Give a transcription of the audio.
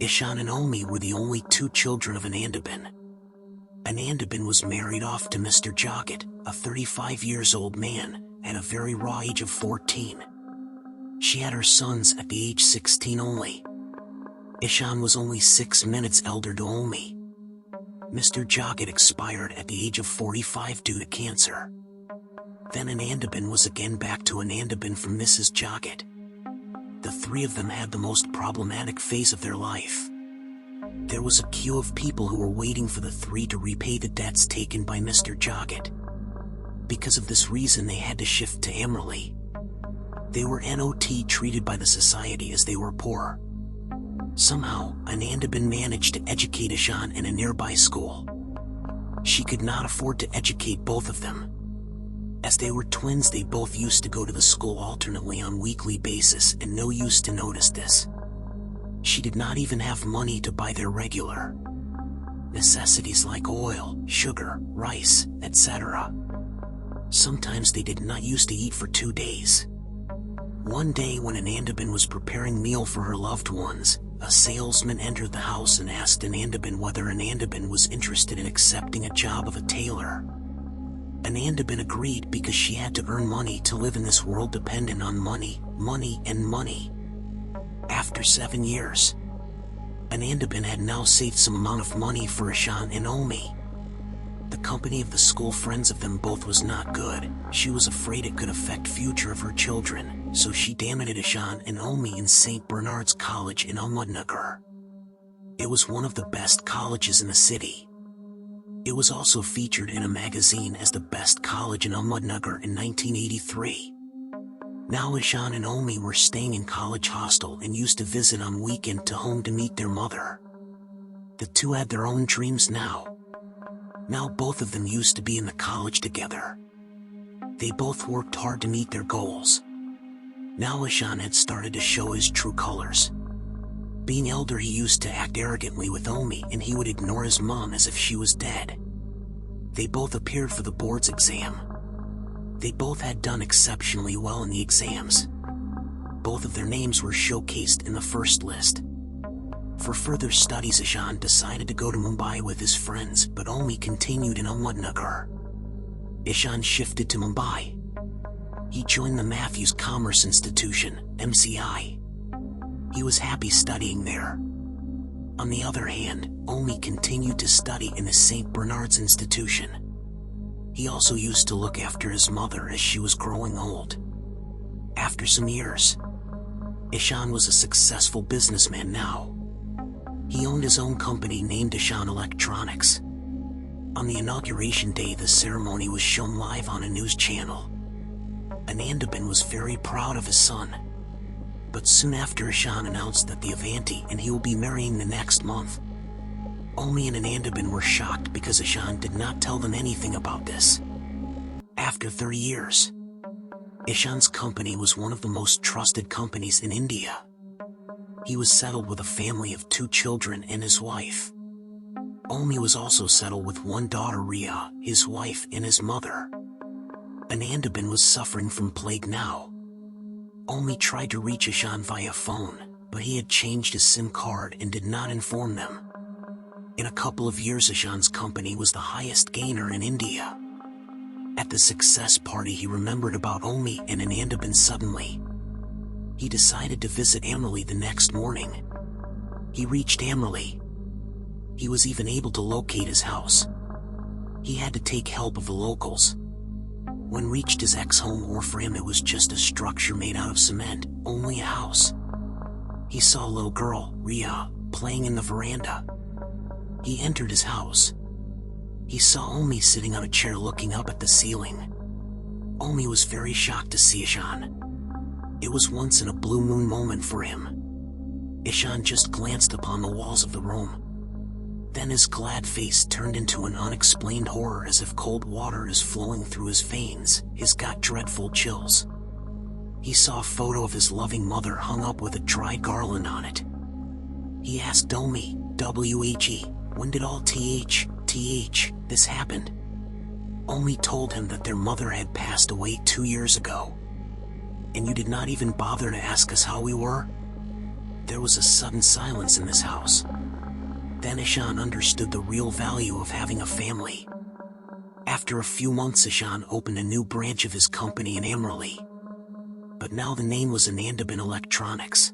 Ishaan and Omi were the only two children of Anandiben. Anandiben was married off to Mr. Jagath, a 35 years old man, at a very raw age of 14. She had her sons at the age 16 only. Ishaan was only 6 minutes elder to Omi. Mr. Jagath expired at the age of 45 due to cancer. Then Anandiben was again back to Anandiben from Mrs. Jagath. The three of them had the most problematic phase of their life. There was a queue of people who were waiting for the three to repay the debts taken by Mr. Jagath. Because of this reason they had to shift to Amreli. They were not treated by the society as they were poor. Somehow, Anandiben managed to educate Ishaan in a nearby school. She could not afford to educate both of them. As they were twins, they both used to go to the school alternately on weekly basis, and no used to notice this. She did not even have money to buy their regular necessities like oil, sugar, rice, etc. Sometimes they did not used to eat for 2 days. One day when Anandiben was preparing meal for her loved ones, a salesman entered the house and asked Anandiben whether Anandiben was interested in accepting a job of a tailor. Anandiben agreed because she had to earn money to live in this world dependent on money, and money. After 7 years, Anandiben had now saved some amount of money for Ishaan and Omi. The company of the school friends of them both was not good. She was afraid it could affect future of her children, so she admitted Ishaan and Omi in St. Bernard's College in Ahmednagar. It was one of the best colleges in the city. It was also featured in a magazine as the best college in Ahmednagar in 1983. Now Ishaan and Omi were staying in college hostel and used to visit on weekend to home to meet their mother. The two had their own dreams now. Now both of them used to be in the college together. They both worked hard to meet their goals. Now Ishaan had started to show his true colors. Being elder, he used to act arrogantly with Omi and he would ignore his mom as if she was dead. They both appeared for the board's exam. They both had done exceptionally well in the exams. Both of their names were showcased in the first list. For further studies, Ishaan decided to go to Mumbai with his friends, but Omi continued in Ahmednagar. Ishaan shifted to Mumbai. He joined the Matthews Commerce Institution, MCI. He was happy studying there. On the other hand, Omi continued to study in the St. Bernard's Institution. He also used to look after his mother as she was growing old. After some years, Ishaan was a successful businessman now. He owned his own company named Ishaan Electronics. On the inauguration day, the ceremony was shown live on a news channel. Anandiben was very proud of his son. But soon after, Ishaan announced that the Avanti and he will be marrying the next month. Omi and Anandiben were shocked because Ishaan did not tell them anything about this. After 30 years, Ishaan's company was one of the most trusted companies in India. He was settled with a family of 2 children and his wife. Omi was also settled with 1 daughter, Ria, his wife, and his mother. Anandiben was suffering from plague now. Omi tried to reach Ishaan via phone, but he had changed his SIM card and did not inform them. In a couple of years, Ishaan's company was the highest gainer in India. At the success party, he remembered about Omi and Anandiben suddenly. He decided to visit Amreli the next morning. He reached Amreli. He was even able to locate his house. He had to take help of the locals. When reached his ex-home, or for him it was just a structure made out of cement, only a house. He saw a little girl, Ria, playing in the veranda. He entered his house. He saw Omi sitting on a chair looking up at the ceiling. Omi was very shocked to see Ishaan. It was once in a blue moon moment for him. Ishaan just glanced upon the walls of the room. Then his glad face turned into an unexplained horror, as if cold water is flowing through his veins. He's got dreadful chills. He saw a photo of his loving mother hung up with a dry garland on it. He asked Omi, W-H-E, when did all this happened? Omi told him that their mother had passed away 2 years ago. And you did not even bother to ask us how we were? There was a sudden silence in this house. Then Ishaan understood the real value of having a family. After a few months, Ishaan opened a new branch of his company in Amreli. But now the name was Anandiben Electronics.